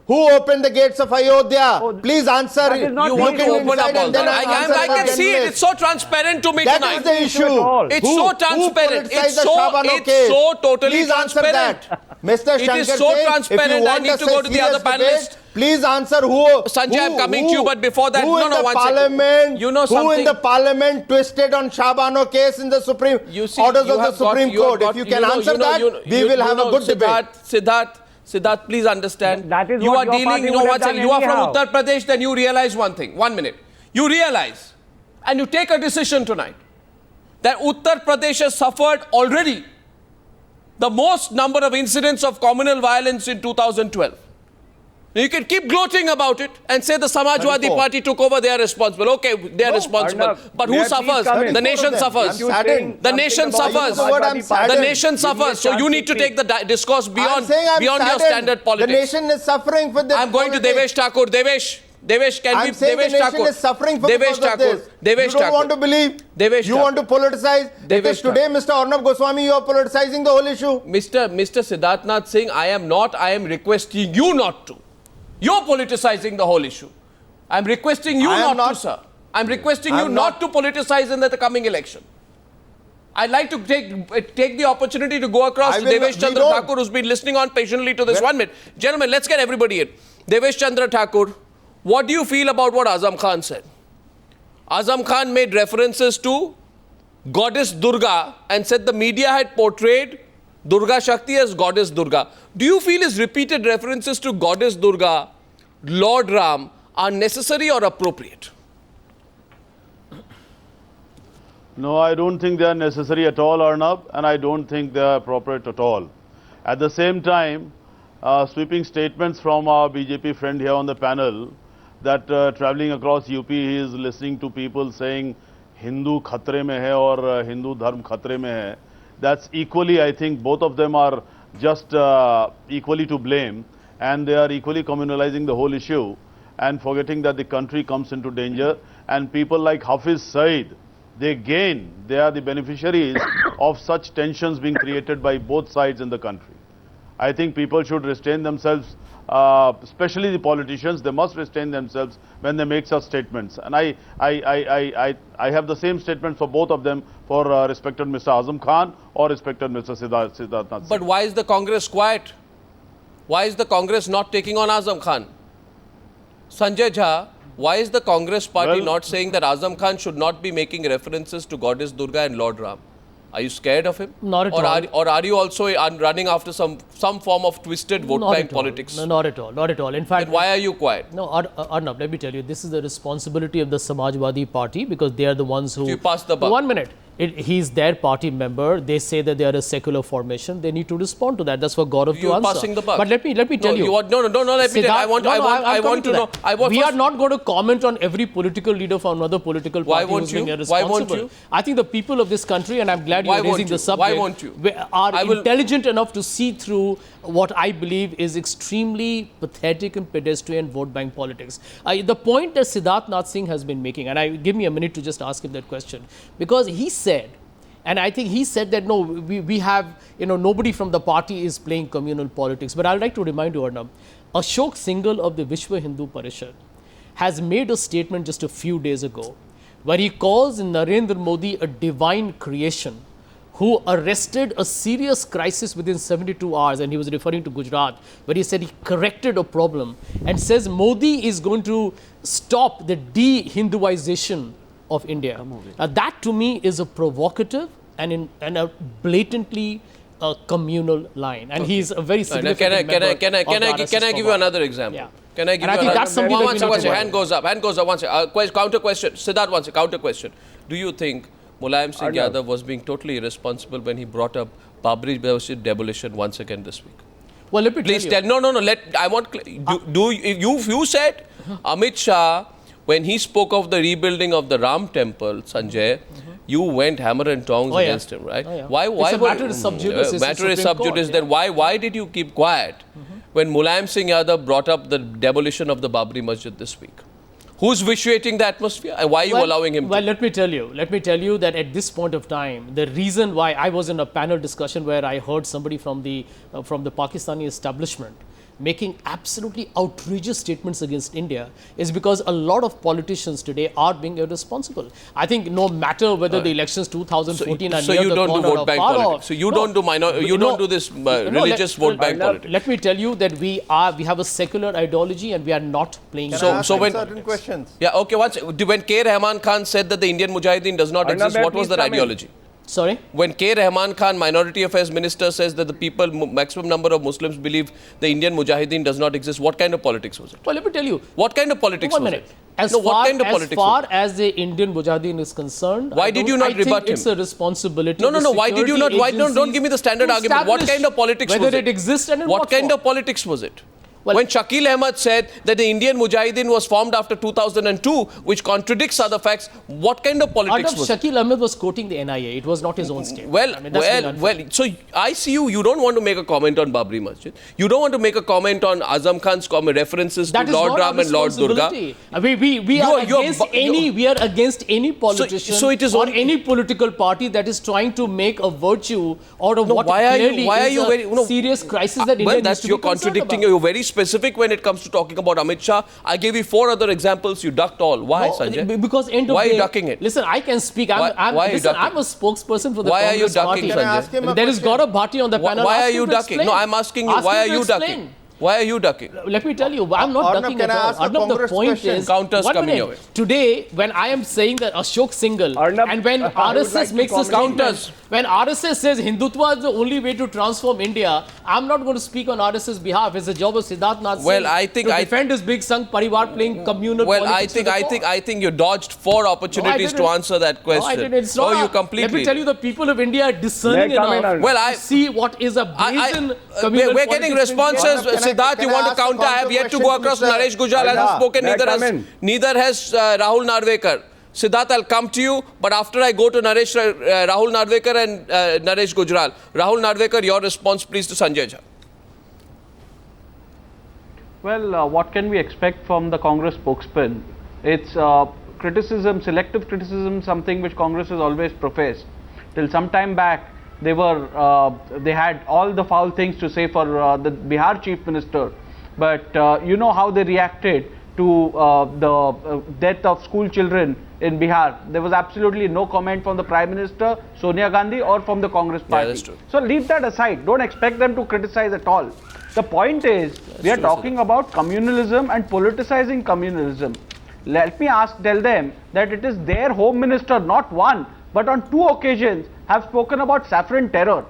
Who opened the gates of Ayodhya? Oh, Please answer. that is not You the want to issue. open up all that. I can see it. It's so transparent to me That tonight. is the issue. It's so transparent. It's so totally Please transparent. answer that. Mr. It Shankar is so Singh, transparent. if you I want need to go to the serious other panelist. Please answer who. Sanjay, I'm coming to you, but before that, who no, in no, the one second. parliament, You know who in something? the parliament twisted on Shabano case in the Supreme You see, orders you of the have got- Supreme you have Court? got- If you can answer that, we will have a good debate. Siddharth, please understand. That is you what are your dealing, party you know would what, have done you are from anyhow. Uttar Pradesh, then you realize one thing. 1 minute. You realize and you take a decision tonight that Uttar Pradesh has suffered already the most number of incidents of communal violence in 2012. You can keep gloating about it and say the Samajwadi 34. Party took over, they are responsible. Okay, they are responsible. Arnab, But may who I please suffers? come in? The nation suffers. I'm saddened. The nation suffers. The nation suffers. So you need to take the discourse beyond your standard politics. The nation is suffering for this. I'm going to Devesh Thakur. Devesh, can I'm we? saying Devesh the nation Thakur. is suffering for Devesh because of Thakur. this. Devesh You don't Thakur. want to believe. Devesh You Thakur. want to politicize. Devesh Today, Mr. Arnab Goswami, you are politicizing the whole issue. Mr. Siddharth Nath Singh, I am not. I am requesting you not to. You're politicizing the whole issue. I'm requesting you not to, sir. I'm requesting you not to politicize in the coming election. I'd like to take the opportunity to go across to Devesh Chandra Thakur, who's been listening on patiently to this. 1 minute. Gentlemen, let's get everybody in. Devesh Chandra Thakur, what do you feel about what Azam Khan said? Azam Khan made references to Goddess Durga and said the media had portrayed Durga Shakti as Goddess Durga. Do you feel his repeated references to Goddess Durga, Lord Ram, are necessary or appropriate? No, I don't think they are necessary at all, Arnab, and I don't think they are appropriate at all. At the same time, sweeping statements from our BJP friend here on the panel that traveling across UP, he is listening to people saying Hindu khatre mein hai or Hindu dharm khatre mein hai. That's equally, I think, both of them are just equally to blame, and they are equally communalizing the whole issue and forgetting that the country comes into danger, and people like Hafiz Saeed, they are the beneficiaries of such tensions being created by both sides in the country. I think people should restrain themselves, especially the politicians. They must restrain themselves when they make such statements. And I have the same statement for both of them, for respected Mr. Azam Khan or respected Mr. Siddharth Nath Singh. But why is the Congress quiet? Why is the Congress not taking on Azam Khan? Sanjay Jha, why is the Congress party not saying that Azam Khan should not be making references to Goddess Durga and Lord Ram? Are you scared of him? Not at all. Or are you also running after some form of twisted vote bank politics? No, not at all. Not at all. In fact, then why are you quiet? No, Arnab, let me tell you, this is the responsibility of the Samajwadi Party, because they are the ones who... So you pass the buck. 1 minute. He's their party member. They say that they are a secular formation. They need to respond to that. That's for Gaurav to answer. Passing the buck. But let me tell you. Let me tell you. I want to know. We are not going to comment on every political leader from another political party who's being irresponsible. Why won't you? I think the people of this country, and I'm glad you're raising the subject, why won't you? Are intelligent enough to see through what I believe is extremely pathetic and pedestrian vote bank politics. The point that Siddharth Nath Singh has been making, and give me a minute to just ask him that question, because he said, and I think he said that no, we have, nobody from the party is playing communal politics. But I'd like to remind you, Arnab, Ashok Singhal of the Vishwa Hindu Parishad has made a statement just a few days ago where he calls Narendra Modi a divine creation who arrested a serious crisis within 72 hours, and he was referring to Gujarat, where he said he corrected a problem and says Modi is going to stop the de-Hinduization of India. That to me is a provocative and a blatantly communal line, and he's a very significant member. Can I give you another example? Yeah. Can I give and you I think that's something one second. hand goes up. One second. Counter question. Siddharth, one second. Counter question. Do you think Mulayam Singh Yadav was being totally irresponsible when he brought up Babri Masjid demolition once again this week? Well, let me please tell you. No. You said Amit Shah, when he spoke of the rebuilding of the Ram temple, Sanjay, you went hammer and tongs against him, right? Oh, yeah. Why it's a matter is sub judice. Matter is sub judice. Then why did you keep quiet when Mulayam Singh Yadav brought up the demolition of the Babri Masjid this week? Who's vitiating the atmosphere, and why are you allowing him to? Well, let me tell you that at this point of time, the reason why I was in a panel discussion where I heard somebody from the Pakistani establishment, making absolutely outrageous statements against India is because a lot of politicians today are being irresponsible. I think no matter whether the elections 2014 are so near you the don't do corner vote or bank far politics. off. So you don't do you don't do this religious vote bank politics. Let me tell you that we have a secular ideology and we are not playing. So when certain questions. Yeah, okay. When K. Rahman Khan said that the Indian Mujahideen does not exist, what was their ideology? Sorry? When K. Rahman Khan, Minority Affairs Minister, says that the people, maximum number of Muslims believe the Indian Mujahideen does not exist, what kind of politics was it? Well, let me tell you. What kind of politics One was minute. it? As far as the Indian Mujahideen is concerned, why did you not rebut him? It's a responsibility. No. Why did you not? Why don't give me the standard argument? What kind of politics was it? Whether it exists and in what kind form? of politics was it? Well, when Shakil Ahmed said that the Indian Mujahideen was formed after 2002, which contradicts other facts, what kind of politics was it? Shakil Ahmed was quoting the NIA. It was not his own statement. Well. So I see you don't want to make a comment on Babri Masjid. You don't want to make a comment on Azam Khan's references to Lord Ram and Lord Durga. We are against any politician or any political party that is trying to make a virtue out of what clearly is a serious crisis that India needs to be concerned about. You're very specific when it comes to talking about Amit Shah. I gave you 4 other examples. You ducked all. Why, Sanjay? Because why are you ducking it? Listen, I can speak. I'm a spokesperson for the Why Congress party. Why are you ducking, Sanjay? There is Gaurav Bhati on the panel. Why are you ducking? No, I'm asking you. Why are you ducking? Why are you ducking? Let me tell you, I'm not ducking at all. Arnab, the point is, counters coming your way. Today, when I am saying that Ashok Singhal, and when RSS makes a statement, when RSS says Hindutva is the only way to transform India, I'm not going to speak on RSS behalf. It's the job of Siddharth Nath Singh to defend his big Sangh Parivar playing communal politics. I think you dodged 4 opportunities to answer that question. No, I didn't. It's not. You completely. Let me tell you, the people of India are discerning enough to see what is a brazen communal We're getting responses. Siddharth, you want to counter? I have yet to go across. Naresh Gujral hasn't spoken. Neither has Rahul Narvekar. Siddharth, I'll come to you, but after I go to Rahul Narvekar and Naresh Gujral. Rahul Narvekar, your response please to Sanjay Jha. Well, what can we expect from the Congress spokesman? It's criticism, selective criticism, something which Congress has always professed. Till some time back, they had all the foul things to say for the Bihar Chief Minister, but you know how they reacted to the death of school children in Bihar. There was absolutely no comment from the Prime Minister, Sonia Gandhi, or from the Congress party. Yeah, that's true. So leave that aside. Don't expect them to criticize at all. The point is, we are talking about communalism and politicizing communalism. Let me tell them that it is their Home Minister, not one, but on 2 occasions have spoken about saffron terror.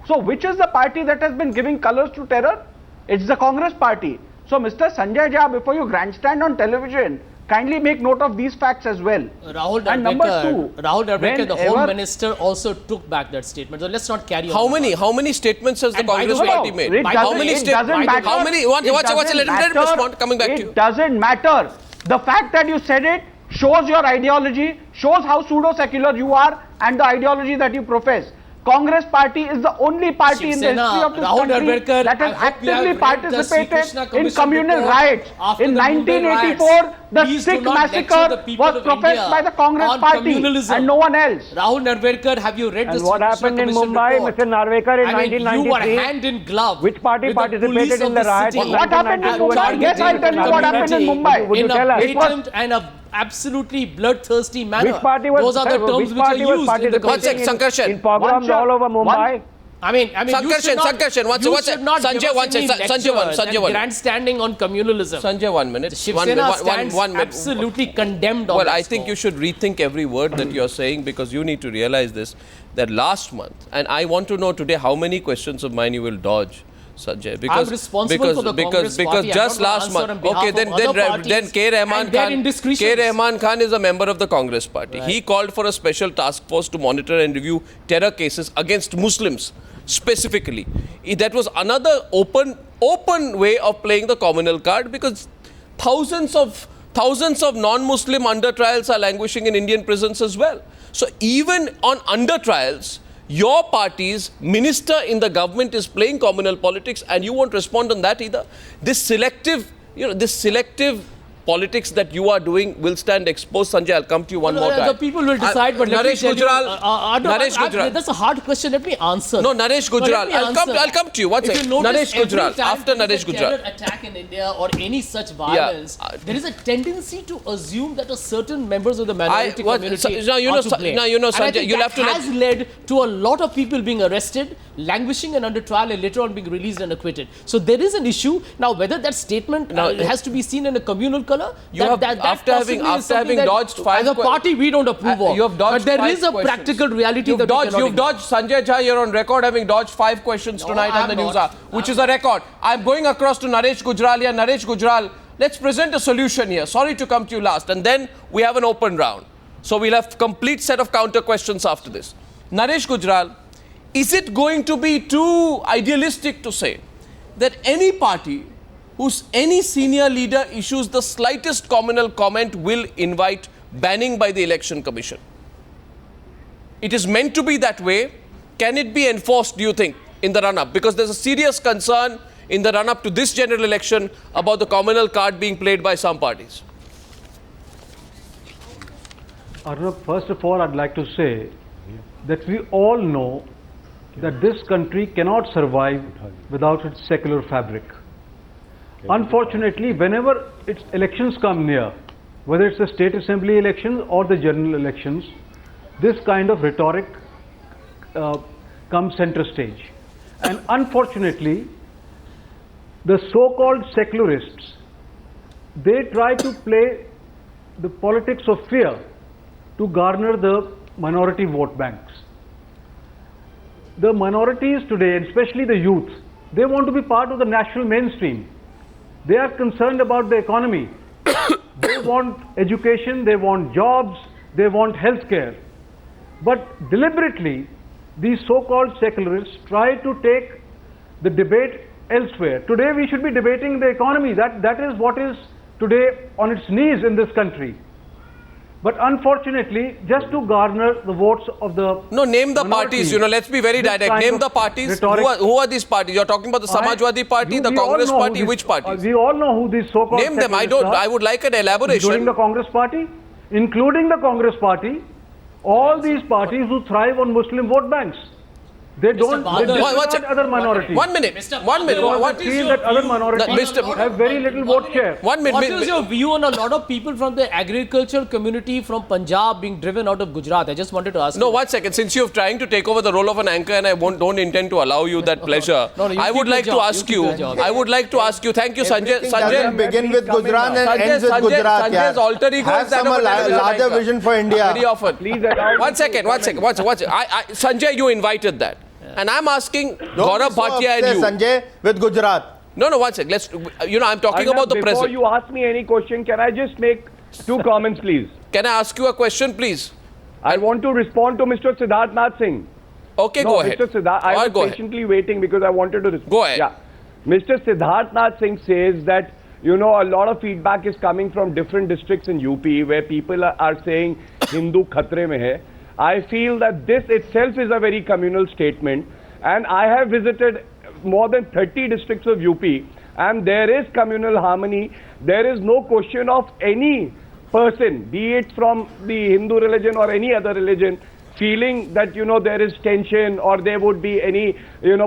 So which is the party that has been giving colors to terror? It's the Congress party. So Mr. Sanjay Jha, before you grandstand on television, kindly make note of these facts as well. Rahul Narvekar, the Home Minister, also took back that statement. So let's not carry on. How many statements has the Congress party made? How many statements? How many? Watch it. Let him respond. Coming back to you. It doesn't matter. The fact that you said it shows your ideology, shows how pseudo-secular you are and the ideology that you profess. Congress party is the only party in the history of this country that has actively participated in communal riots. In 1984, the Sikh massacre was professed by the Congress party and no one else. Rahul Narvekar, have you read and what happened in Mumbai, Mr. Narvekar, in 1993? You were hand in glove. Which party participated in the riot? What happened in Mumbai? Yes, I'll tell you what happened in Mumbai. In a blatant and a absolutely bloodthirsty manner. Which party was, those are the terms which are used in the Sankarshan. in pogroms all over Mumbai? I mean, Sankarshan, you should not Sanjay, grandstanding on communalism. Sanjay, 1 minute. Shivsena stands absolutely condemned on Well, I think you should rethink every word that you're saying, because you need to realize this, that last month, and I want to know today how many questions of mine you will dodge, Sanjay, because I'm responsible for the Congress party. Just last month, okay, then K. Rahman Khan is a member of the Congress party. Right. He called for a special task force to monitor and review terror cases against Muslims specifically. That was another open way of playing the communal card, because thousands of non-Muslim under trials are languishing in Indian prisons as well. So even on under trials, your party's minister in the government is playing communal politics, and you won't respond on that either. This selective politics that you are doing will stand exposed. Sanjay, I'll come to you one more time. The people will decide, but let me Naresh tell Gujral, you, Naresh Gujral. That's a hard question. Let me answer. No, Naresh Gujral. I'll come to you. One second. Naresh Gujral. After Naresh Gujral. Attack in India or any such violence, there is a tendency to assume that a certain members of the minority community are to blame. Sanjay, you'll have to has led to a lot of people being arrested, languishing and under trial, and later on being released and acquitted. So there is an issue. Now, whether that statement has to be seen in a communal color, after having dodged 5 as a party we don't approve of. You have dodged but there is a practical reality you've dodged Sanjay Jha. You're on record having dodged 5 questions tonight on the Newshour, which is a record. I'm going across to Naresh Gujral here. Naresh Gujral, let's present a solution here. Sorry to come to you last, and then we have an open round. So we'll have complete set of counter questions after this. Naresh Gujral, is it going to be too idealistic to say that any party whose any senior leader issues the slightest communal comment will invite banning by the Election Commission? It is meant to be that way. Can it be enforced, do you think, in the run-up? Because there's a serious concern in the run-up to this general election about the communal card being played by some parties. Arnab, first of all, I'd like to say that we all know that this country cannot survive without its secular fabric. Unfortunately, whenever its elections come near, whether it's the state assembly elections or the general elections, this kind of rhetoric comes center stage. And unfortunately, the so-called secularists, they try to play the politics of fear to garner the minority vote banks. The minorities today, and especially the youth, they want to be part of the national mainstream. They are concerned about the economy. They want education, they want jobs, they want healthcare. But deliberately, these so-called secularists try to take the debate elsewhere. Today we should be debating the economy. That is what is today on its knees in this country. But unfortunately, just to garner the votes of the name the parties, let's be very direct. Name the parties. Who are these parties? You're talking about the Samajwadi Party, the Congress Party, which parties? We all know who these so-called name them. I would like an elaboration. Including the Congress Party. Including the Congress Party. All these parties who thrive on Muslim vote banks. They don't disregard other minorities. 1 minute. One minute. What is that other minorities have very little vote share. 1 minute. What is your view on a lot of people from the agricultural community from Punjab being driven out of Gujarat? I just wanted to ask you. No, 1 second. Since you're trying to take over the role of an anchor and I don't intend to allow you that pleasure, I would like to ask you. Thank you, Sanjay. Sanjay begin with Gujarat and ends with Gujarat. Sanjay's alter ego has some larger vision for India. Very often. Please allow 1 second. Sanjay, you invited that. And I'm asking Gaurav Bhatia and you. Sanjay with Gujarat. No, 1 second. Let's. I'm talking about the president. Before you ask me any question, can I just make 2 comments, please? Can I ask you a question, please? I want to respond to Mr. Siddharth Nath Singh. Okay, go ahead. Mr. Siddharth, I was patiently waiting because I wanted to respond. Go ahead. Yeah. Mr. Siddharth Nath Singh says that, a lot of feedback is coming from different districts in UP where people are saying Hindu khatre mein hai. I feel that this itself is a very communal statement, and I have visited more than 30 districts of UP, and there is communal harmony. There is no question of any person, be it from the Hindu religion or any other religion, feeling that there is tension or there would be any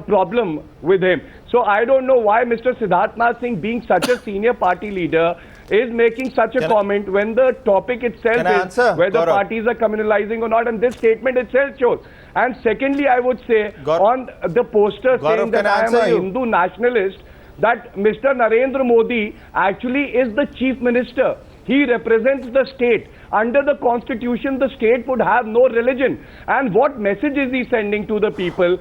problem with him. So I don't know why Mr. Siddharth Nath Singh, being such a senior party leader, is making such a comment when the topic itself is whether parties are communalizing or not, and this statement itself shows. And secondly, I would say on the poster saying that I am a Hindu nationalist, that Mr. Narendra Modi actually is the chief minister. He represents the state. Under the constitution, the state would have no religion. And what message is he sending to the people?